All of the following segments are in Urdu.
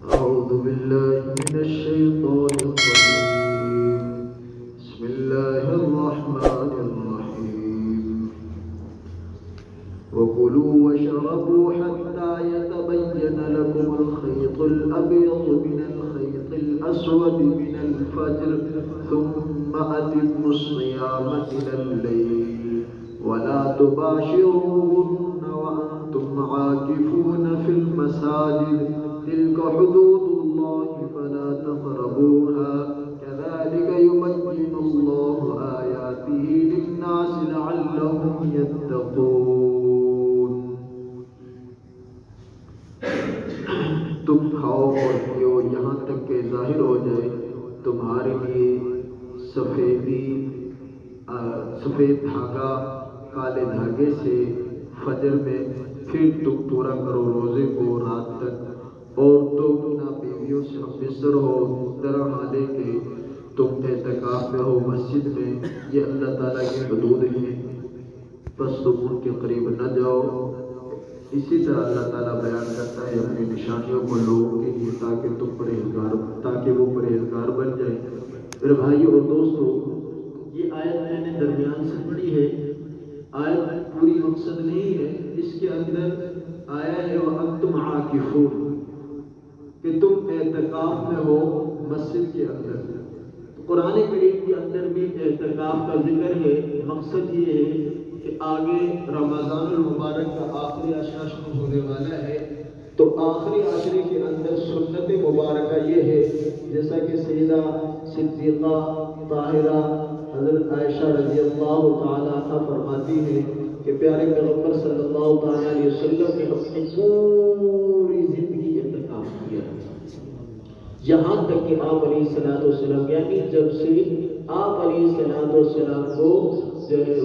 أعوذ بالله من الشيطان الرجيم. بسم الله الرحمن الرحيم. وكلوا واشربوا حتى يتبين لكم الخيط الأبيض من الخيط الأسود من الفجر ثم أتموا الصيام إلى الليل ولا تباشروهن وأنتم عاكفون في المساجد تلك حدود الله فلا تقربوها كذلك يبين الله آياته للناس لعلهم يتقون. تم کھاؤ اور پیو یہاں تک کہ ظاہر ہو جائے تمہارے لیے سفید دھاگا کالے دھاگے سے فجر میں، پھر تم پورا کرو روزے کو رات تک، اور تم نہ بیویوں سے ہمبستر ہو طرح حالے کہ تم اعتکاف میں ہو مسجد میں. یہ اللہ تعالیٰ کی حدود ہیں، بس تم ان کے قریب نہ جاؤ. اسی طرح اللہ تعالیٰ بیان کرتا ہے اپنی نشانیوں کو لوگوں کے لیے تاکہ وہ پرہیزگار بن جائیں. میرے بھائیوں اور دوستوں، یہ آیت میں نے درمیان سے پڑھی ہے. آیت پوری مقصد نہیں ہے، اس کے اندر آیا ہے وَأَنْتُمْ عَاكِفُونَ، کہ تم اعتکاف میں ہو مسجد کے اندر. قرآن کریم کے اندر بھی اعتکاف کا ذکر ہے. مقصد یہ ہے کہ آگے رمضان المبارک کا آخری عشرہ شروع ہونے والا ہے، تو آخری عشرے کے اندر سنت مبارکہ یہ ہے، جیسا کہ سیدہ صدیقہ طاہرہ حضرت عائشہ رضی اللہ تعالیٰ عنہ فرماتی ہیں کہ پیارے پیغمبر صلی اللہ تعالیٰ علیہ وسلم نے اپنی پوری زندگی اعتکاف کیا، یہاں تک کہ آپ علیہ السلام یعنی جب سے آپ علیہ السلام کو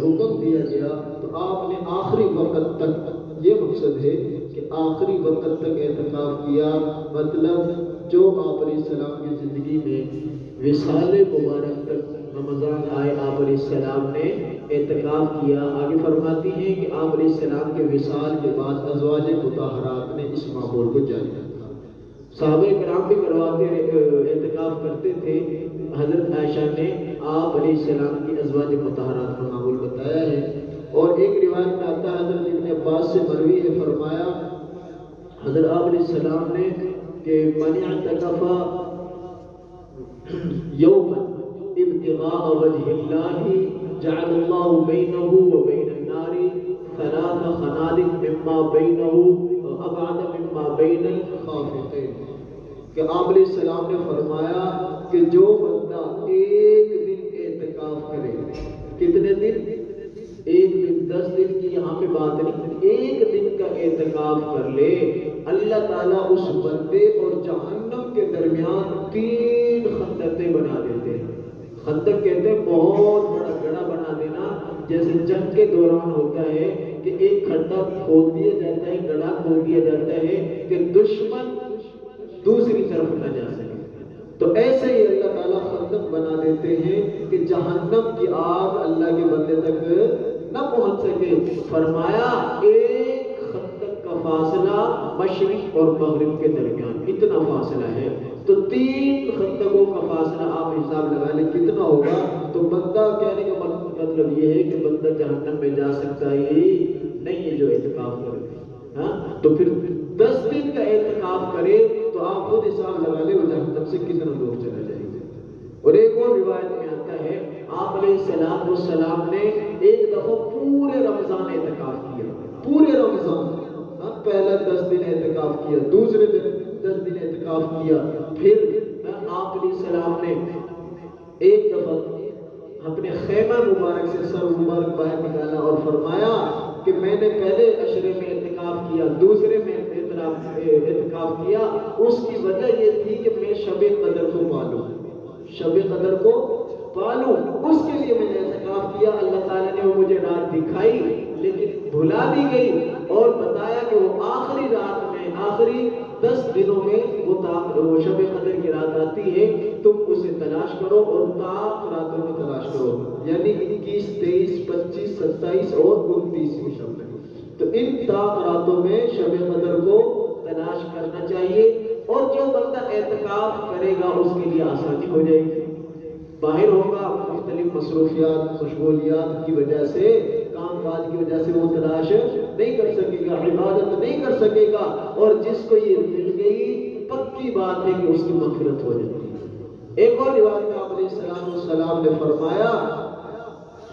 حکم دیا گیا تو آپ نے آخری وقت تک، یہ مقصد ہے کہ آخری وقت تک اعتکاف کیا. مطلب جو آپ علیہ السلام کی زندگی میں وصال مبارک تک رمضان آئے آپ علیہ السلام نے اعتکاف کیا. آگے فرماتی ہیں کہ آپ علیہ السلام کے وصال کے بعد ازواج مطہرات نے اس معمول کو جاری رکھا. صحابہ کرام بھی کرواتے اعتکاف کرتے تھے. حضرت عائشہ نے آپ علیہ السلام کی ازواج مطہرات کا معمول بتایا ہے. اور ایک روایت میں آتا ہے حضرت ابن عباس سے مروی ہے، فرمایا حضرت آپ علیہ السلام نے کہ من اعتکف یوما ابتغاء وجہ اللہ جعل اللہ بینہ وبین النار ثلاث خنادق مما بینہ ابعد مما بین الخافقین. کہ آپ علیہ السلام نے فرمایا کہ جو بندہ ایک دن اعتکاف کرے، کتنے دن؟ ایک دن، 10 دن کی یہاں پہ بات نہیں، ایک دن کا اعتکاف کر لے، اللہ تعالیٰ اس بندے اور جہنم کے درمیان 3 خندقیں بنا دیتے ہیں. خندق کہتے ہیں بہت بڑا گڑھا بنا دینا، جیسے جنگ کے دوران ہوتا ہے کہ ایک کھڈا کھود دیا جاتا ہے، گڑھا کھود دیا جاتا ہے کہ دشمن دوسری طرف نہ جا سکے. تو ایسے ہی اللہ تعالیٰ خندق بنا دیتے ہیں کہ جہنم کی آگ اللہ کے بندے تک نہ پہنچ سکے. فرمایا ایک خندق کا فاصلہ مشرق اور مغرب کے درمیان اتنا فاصلہ ہے، تو 3 خندقوں کا فاصلہ آپ حساب لگا لیں کتنا ہوگا. تو بندہ کہنے کا مطلب یہ ہے کہ بندہ جہنم میں جا سکتا ہی نہیں ہے جو اعتکاف کرے. تو پھر 10 دن کا اعتکاف کرے تو آپ خود حساب لگا لیں وہ جہنم سے کتنا دور چلا جائے گا. اور ایک اور روایت میں آتا ہے آپ علیہ السلام نے ایک دفعہ پورے رمضان اعتکاف کیا، پورے رمضان. پہلا 10 دن اعتکاف کیا، دوسرے دن 10 دن اعتکاف کیا. پھر آپ علیہ السلام نے ایک دفعہ اپنے خیمہ مبارک سے سر مبارک باہر نکالا اور فرمایا کہ میں نے پہلے عشرے میں اعتکاف کیا، دوسرے میں اعتکاف کیا. اس کی وجہ یہ تھی کہ میں شب قدر کو پالوں، شب قدر کو پالوں، اس کے لیے میں نے اعتکاف کیا. اللہ تعالیٰ نے وہ مجھے رات دکھائی لیکن بھلا دی گئی، اور بتایا کہ وہ آخری رات میں، آخری 10 دنوں میں وہ شب قدر کی رات آتی ہے، تم اسے تلاش کرو اور طاق راتوں میں تلاش کرو، یعنی 21، 23، 25، 27 اور 29 شب میں. تو ان طاق راتوں میں شب قدر کو تلاش کرنا چاہیے. اور جو بندہ اعتکاف کرے گا اس کے لیے آسانی ہو جائے گی. باہر ہوگا مختلف مصروفیات مشغولیات کی وجہ سے کام کاج کی وجہ سے وہ تلاش نہیں کر سکے گا, عبادت نہیں کر سکے گا, اور جس کو یہ مل گئی پکی بات ہے کہ اس کی مغفرت ہو جائے گی. ایک اور روایت میں آپ علیہ السلام نے فرمایا,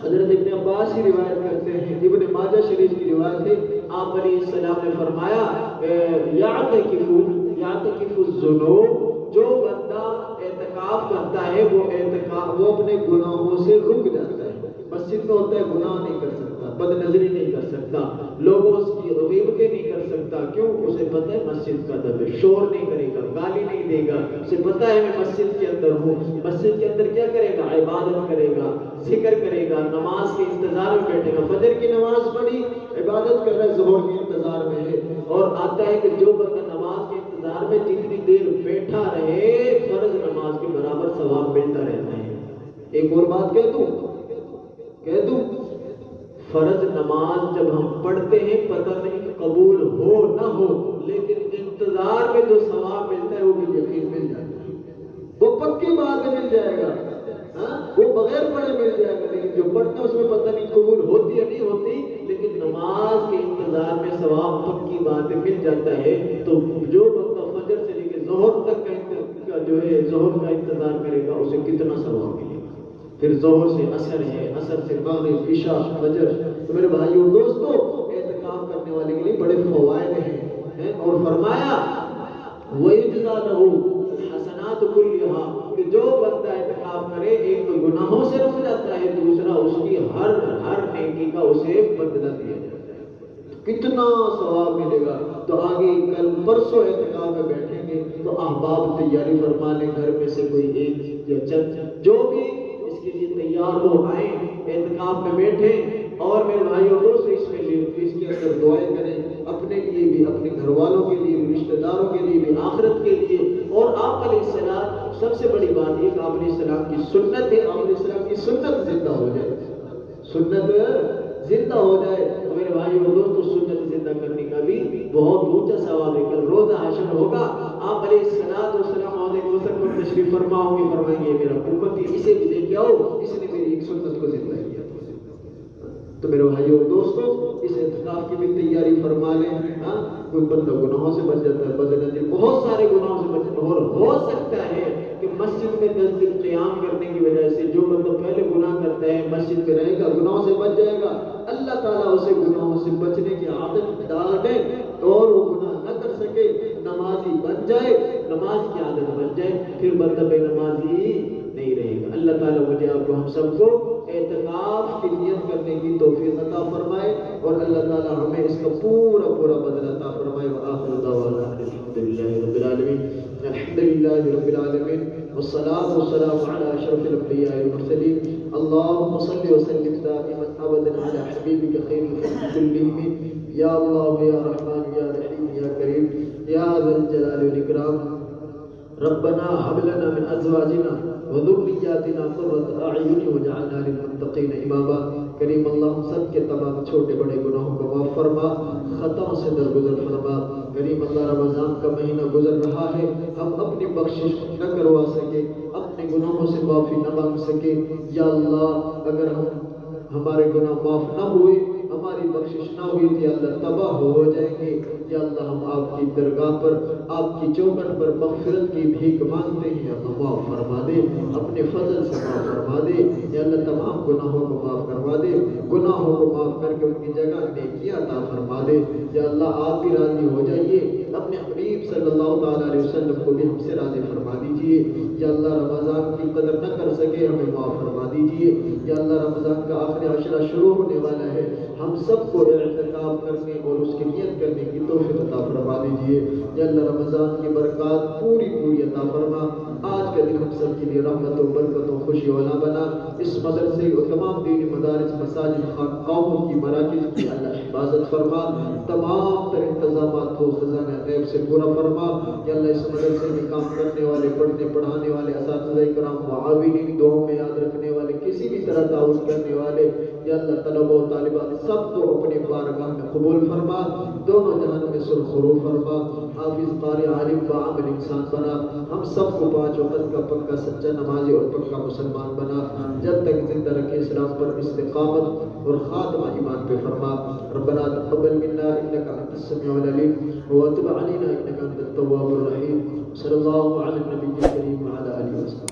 حضرت ابن عباس کی روایت کرتے ہیں, ابن ماجہ شریف کی روایت ہے, آپ علیہ السلام نے فرمایا یعتکف الذنوب, جو بندہ اعتکاف کرتا ہے وہ اپنے گناہوں سے رک جاتا ہے. مسجد میں ہوتا ہے گناہ نہیں کر سکتا, بد نظری نہیں کر سکتا, لوگوں اس کی غیبتیں نہیں کر سکتا. کیوں؟ اسے پتہ ہے مسجد کا ادب ہے, شور نہیں کرے گا, گالی نہیں دے گا, اسے پتہ ہے میں مسجد کے اندر ہوں. مسجد کے اندر کیا کرے گا؟ عبادت کرے گا, ذکر کرے گا, نماز کے انتظار میں بیٹھے گا. فجر کی نماز پڑھی, عبادت کر رہا ہے, ظہر کے انتظار میں ہے, اور آتا ہے کہ جو بندہ نماز کے انتظار میں جتنی دیر بیٹھا رہے فرض نماز کے برابر ثواب ملتا رہتا ہے. ایک اور بات کہہ دوں, فرض نماز جب ہم پڑھتے ہیں پتہ نہیں قبول ہو نہ ہو, لیکن انتظار میں جو ثواب ملتا ہے وہ بھی یقین مل جاتا ہے, وہ پکی بات مل جائے گا. وہ بغیر پڑھے مل جائے گا, لیکن جو پڑھتے ہیں اس میں پتہ نہیں قبول ہوتی یا نہیں ہوتی, لیکن نماز کے انتظار میں ثواب پکی بات مل جاتا ہے. تو جو بندہ فجر سے لے کے ظہر تک کا جو ہے ظہر کا انتظار کرے گا اسے کتنا ثواب ملے گا. پھر ظہر سے عصر ہے, عصر سے مغرب, عشاء, فجر. تو میرے بھائیو اور دوستو, اعتکاف کرنے والے کے لیے بڑے فوائد ہیں. اور فرمایا وَيُجْزَى لَهُ الْحَسَنَاتُ كُلِّهَا, کہ جو بندہ اعتکاف کرے ایک تو گناہوں سے رک جاتا ہے, دوسرا اس کی ہر نیکی کا اسے بدلہ دیا جاتا ہے. کتنا ثواب ملے گا. تو آگے کل پرسوں اعتکاف میں بیٹھیں گے تو احباب تیاری فرما لیں, گھر میں سے کوئی ایک یا چند جو بھی اس کے لیے تیار ہو آئیں, اعتکاف میں بیٹھیں. اور میرے بھائیوں دوستو اس کے اندر دعائیں کریں, اپنے لیے بھی, اپنے گھر والوں کے لیے بھی, رشتہ داروں کے لیے بھی, آخرت کے لیے. اور آپ علیہ السلام, سب سے بڑی بات یہ کہ آپ علیہ السلام کی سنت ہے, آپ علیہ السلام کی سنت زندہ ہو جائے, سنت زندہ ہو جائے. تو میرے بھائیوں اور دوستو سنت زندہ کرنے کا بھی بہت اونچا ثواب ہے. کل روزہ حشر ہوگا, آپ علیہ السلام علیہ وسلم پر تشریف فرما ہوں گے, فرمائیں گے میرا امتی اسے بھی لے کے آؤ, اس نے میری ایک سنت کو زندہ کیا. تو میرے بھائیوں اور دوستو اس اعتکاف کی بھی تیاری فرما لیں. کوئی بندہ گناہوں سے بچ جاتا ہے, بدنظری بہت سارے گناہوں سے بچ جاتا ہے, اور ہو سکتا ہے کہ مسجد میں 10 دن قیام کرنے کی وجہ سے جو بندہ پہلے گناہ کرتا ہے مسجد میں رہے گا, گناہوں سے بچ جائے گا. اللہ تعالیٰ اسے گناہوں سے بچنے کی عادت ڈال دے اور وہ گناہ نہ کر سکے, نمازی بن جائے, نماز کی عادت بن جائے, پھر بندہ بے نمازی نہیں رہے گا. اللہ تعالیٰ مجھے آپ کو ہم سب کو اعتکاف کی نیت کرنے کی توفیق عطا فرمائے, اور اللہ تعالیٰ ہمیں اس کا پورا بدلہ عطا فرمائے. وآخر دعوانا الحمدللہ رب العالمین, الحمدللہ رب العالمین, والصلاة والسلام على اشرف الانبیاء والمرسلین. اللهم صل وسلم دائما ابدا على حبیبک خیر الخلق کلہم, یا اللہ یا رحمان یا رحیم یا کریم یا ذا الجلال والاکرام. ربنا هب لنا من ازواجنا وذرياتنا قرة اعین واجعلنا للمتقین اماما. کریم اللہ ہم سب کے تمام چھوٹے بڑے گناہوں کو معاف فرما, خطاؤں سے درگزر فرما. کریم اللہ رمضان کا مہینہ گزر رہا ہے, ہم اپنی بخشش نہ کروا سکے, اپنے گناہوں سے معافی نہ مانگ سکے. یا اللہ اگر ہمارے گناہ معاف نہ ہوئے, ہماری بخشش نہ ہوئی تھی, اللہ تباہ ہو جائیں گے. یا اللہ ہم آپ کی درگاہ پر, آپ کی چوکھٹ پر مغفرت کی بھیک مانگتے ہیں, اللہ معاف فرما دے, اپنے فضل سے معاف فرما دے. یا اللہ تمام گناہوں کو معاف کروا دے, گناہوں کو معاف کر کے ان کی جگہ نیکیاں عطا فرما دے. یا اللہ آپ بھی راضی ہو جائیے, اپنے حبیب صلی اللہ تعالیٰ علیہ وسلم کو بھی ہم سے راضی فرما دیجیے. یا اللہ رمضان کی قدر نہ کر سکے ہمیں معاف فرما دیجیے. یا اللہ رمضان کا آخری عشرہ شروع ہونے والا ہے, ہم سب کو اعتکاف کرنے اور اس کی نیت کرنے کی توفیق عطا فرما دیجیے. یا اللہ رمضان کی برکات پوری عطا فرما. آج کا دن ہم سب کے لیے رحمت و برکت و خوشی والا بنا. اس مدرسے اور تمام دینی مدارس, مساجد, خانقاہوں کی, مراکز کی اللہ حفاظت فرما. تمام تر انتظامات کو خزانہ غیب سے پورا فرما. یا اللہ اس مدرسے میں کام کرنے والے, پڑھنے پڑھانے والے اساتذہ کرام, معاونین, دعاؤں میں یاد رکھنے والے, کسی بھی طرح تعاون کرنے والے, یا اللہ طلبہ و طالبات سب کو اپنے بارگاہ میں قبول فرما. دونوں جہان میں سرخرو فرما. حافظ قاری عالم بعمل انسان بنا، ہم سب کو 5 وقت کا پکا سچا نمازی اور پکا مسلمان بنا، جب تک زندہ رکھے اسلام پر استقامت اور خاتمہ ایمان پہ فرما۔ ربنا تقبل منا انك انت السميع العليم وتب علينا انك انت التواب الرحيم۔ صلی اللہ علی النبی الکریم وعلی آلہ وسلم۔